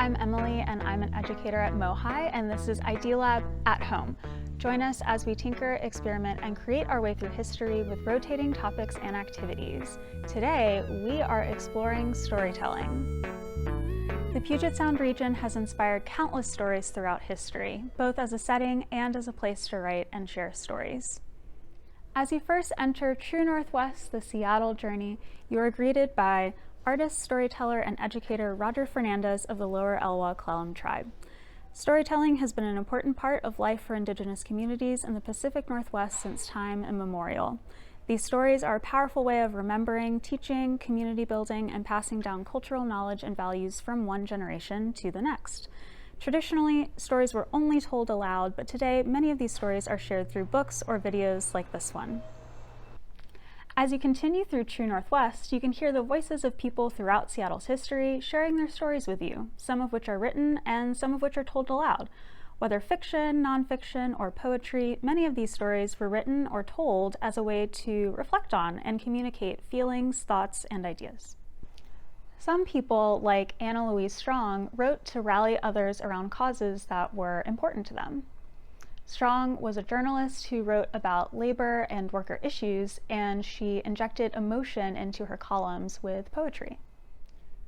I'm Emily and I'm an educator at MOHAI, and this is IdeaLab at Home. Join us as we tinker, experiment, and create our way through history with rotating topics and activities. Today, we are exploring storytelling. The Puget Sound region has inspired countless stories throughout history, both as a setting and as a place to write and share stories. As you first enter True Northwest, the Seattle journey, you are greeted by artist, storyteller, and educator Roger Fernandez of the Lower Elwha Clallam tribe. Storytelling has been an important part of life for Indigenous communities in the Pacific Northwest since time immemorial. These stories are a powerful way of remembering, teaching, community building, and passing down cultural knowledge and values from one generation to the next. Traditionally, stories were only told aloud, but today many of these stories are shared through books or videos like this one. As you continue through True Northwest, you can hear the voices of people throughout Seattle's history sharing their stories with you, some of which are written and some of which are told aloud. Whether fiction, nonfiction, or poetry, many of these stories were written or told as a way to reflect on and communicate feelings, thoughts, and ideas. Some people, like Louise Strong, wrote to rally others around causes that were important to them. Strong was a journalist who wrote about labor and worker issues, and she injected emotion into her columns with poetry.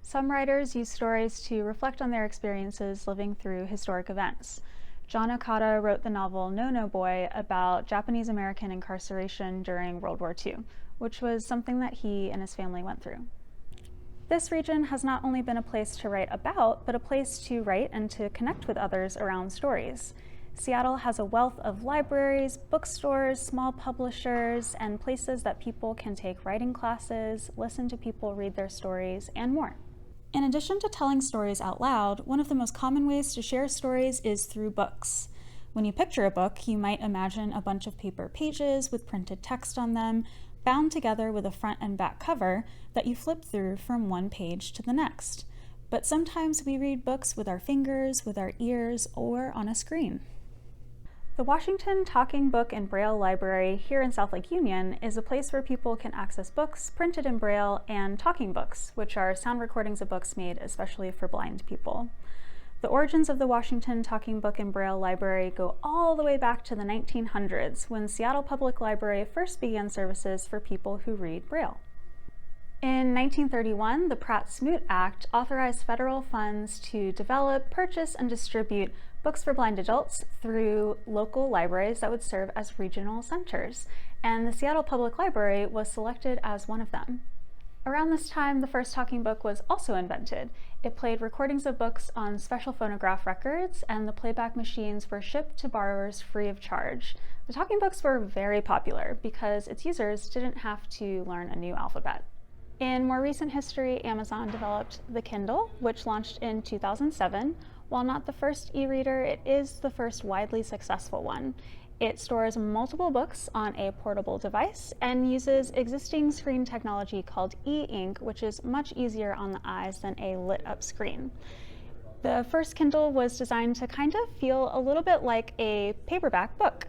Some writers use stories to reflect on their experiences living through historic events. John Okada wrote the novel No Boy about Japanese American incarceration during World War II, which was something that he and his family went through. This region has not only been a place to write about, but a place to write and to connect with others around stories. Seattle has a wealth of libraries, bookstores, small publishers, and places that people can take writing classes, listen to people read their stories, and more. In addition to telling stories out loud, one of the most common ways to share stories is through books. When you picture a book, you might imagine a bunch of paper pages with printed text on them, bound together with a front and back cover that you flip through from one page to the next. But sometimes we read books with our fingers, with our ears, or on a screen. The Washington Talking Book and Braille Library here in South Lake Union is a place where people can access books printed in Braille and talking books, which are sound recordings of books made especially for blind people. The origins of the Washington Talking Book and Braille Library go all the way back to the 1900s, when Seattle Public Library first began services for people who read Braille. In 1931, the Pratt-Smoot Act authorized federal funds to develop, purchase, and distribute books for blind adults through local libraries that would serve as regional centers, and the Seattle Public Library was selected as one of them. Around this time, the first talking book was also invented. It played recordings of books on special phonograph records, and the playback machines were shipped to borrowers free of charge. The talking books were very popular because its users didn't have to learn a new alphabet. In more recent history, Amazon developed the Kindle, which launched in 2007. While not the first e-reader, it is the first widely successful one. It stores multiple books on a portable device and uses existing screen technology called e-ink, which is much easier on the eyes than a lit-up screen. The first Kindle was designed to kind of feel a little bit like a paperback book.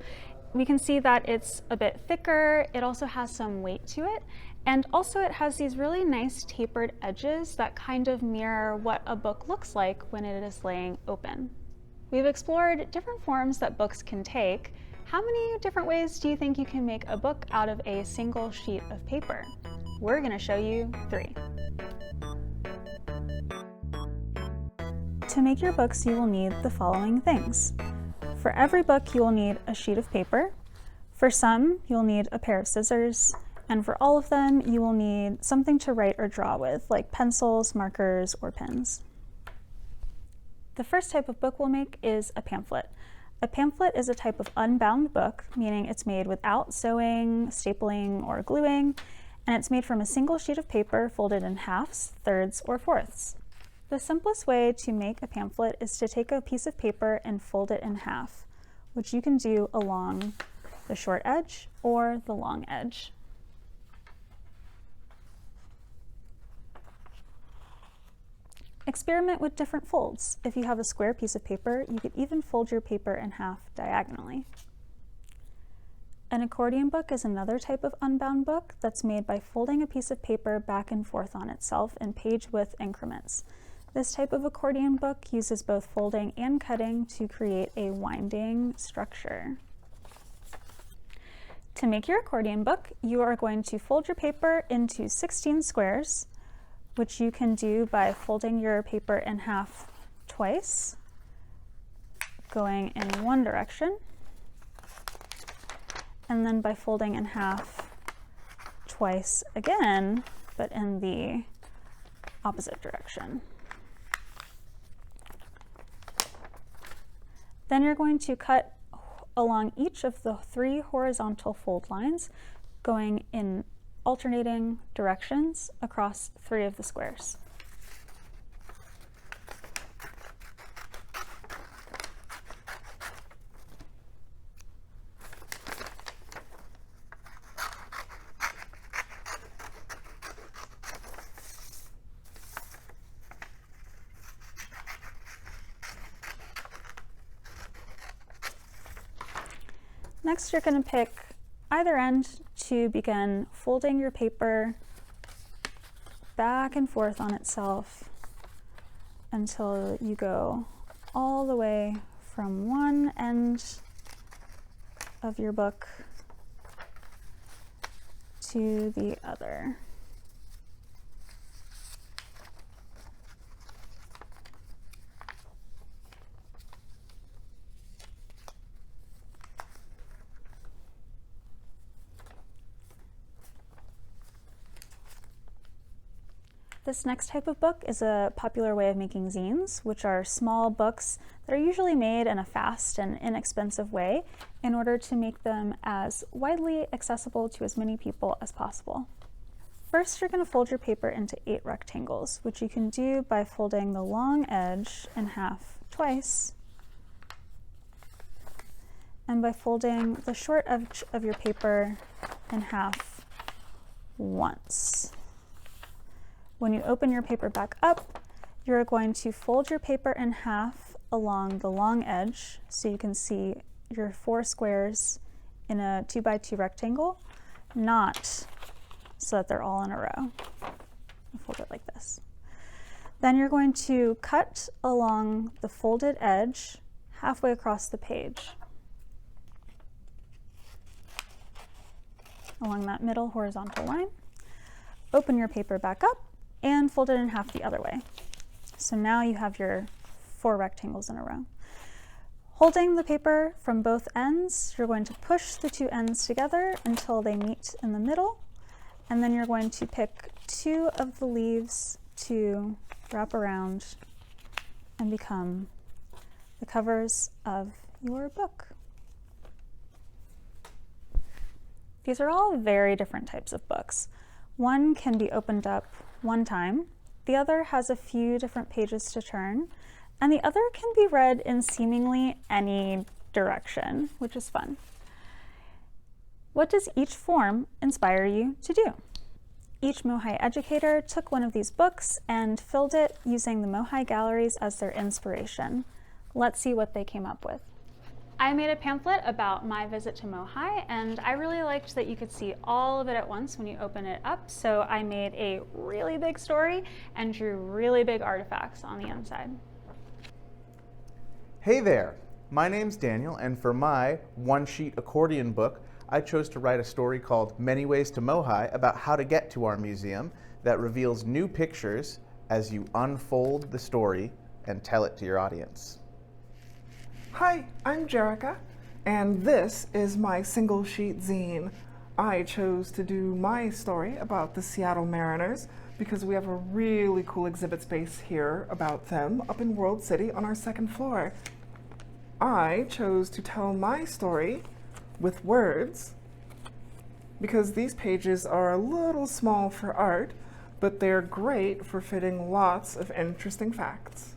We can see that it's a bit thicker, it also has some weight to it, and also it has these really nice tapered edges that kind of mirror what a book looks like when it is laying open. We've explored different forms that books can take. How many different ways do you think you can make a book out of a single sheet of paper? We're going to show you 3. To make your books, you will need the following things. For every book, you will need a sheet of paper. For some, you'll need a pair of scissors. And for all of them, you will need something to write or draw with, like pencils, markers, or pens. The first type of book we'll make is a pamphlet. A pamphlet is a type of unbound book, meaning it's made without sewing, stapling, or gluing, and it's made from a single sheet of paper folded in halves, thirds, or fourths. The simplest way to make a pamphlet is to take a piece of paper and fold it in half, which you can do along the short edge or the long edge. Experiment with different folds. If you have a square piece of paper, you could even fold your paper in half diagonally. An accordion book is another type of unbound book that's made by folding a piece of paper back and forth on itself in page width increments. This type of accordion book uses both folding and cutting to create a winding structure. To make your accordion book, you are going to fold your paper into 16 squares, which you can do by folding your paper in half twice, going in one direction, and then by folding in half twice again, but in the opposite direction. Then you're going to cut along each of the 3 horizontal fold lines, going in alternating directions across 3 of the squares. Next, you're going to pick either end to begin folding your paper back and forth on itself until you go all the way from one end of your book to the other. This next type of book is a popular way of making zines, which are small books that are usually made in a fast and inexpensive way in order to make them as widely accessible to as many people as possible. First, you're going to fold your paper into 8 rectangles, which you can do by folding the long edge in half twice, and by folding the short edge of your paper in half once. When you open your paper back up, you're going to fold your paper in half along the long edge so you can see your 4 squares in a 2x2 rectangle, not so that they're all in a row. Fold it like this. Then you're going to cut along the folded edge halfway across the page, along that middle horizontal line. Open your paper back up and fold it in half the other way. So now you have your 4 rectangles in a row. Holding the paper from both ends, you're going to push the 2 ends together until they meet in the middle, and then you're going to pick 2 of the leaves to wrap around and become the covers of your book. These are all very different types of books. One can be opened up one time, the other has a few different pages to turn, and the other can be read in seemingly any direction, which is fun. What does each form inspire you to do? Each MOHAI educator took one of these books and filled it using the MOHAI galleries as their inspiration. Let's see what they came up with. I made a pamphlet about my visit to MOHAI, and I really liked that you could see all of it at once when you open it up, so I made a really big story and drew really big artifacts on the inside. Hey there, my name's Daniel, and for my one-sheet accordion book, I chose to write a story called Many Ways to MOHAI about how to get to our museum that reveals new pictures as you unfold the story and tell it to your audience. Hi, I'm Jerica, and this is my single sheet zine. I chose to do my story about the Seattle Mariners because we have a really cool exhibit space here about them up in World City on our 2nd floor. I chose to tell my story with words because these pages are a little small for art, but they're great for fitting lots of interesting facts.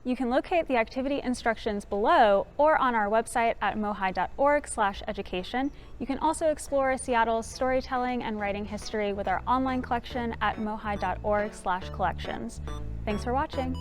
You can locate the activity instructions below or on our website at mohai.org/education. You can also explore Seattle's storytelling and writing history with our online collection at mohai.org/collections. Thanks for watching.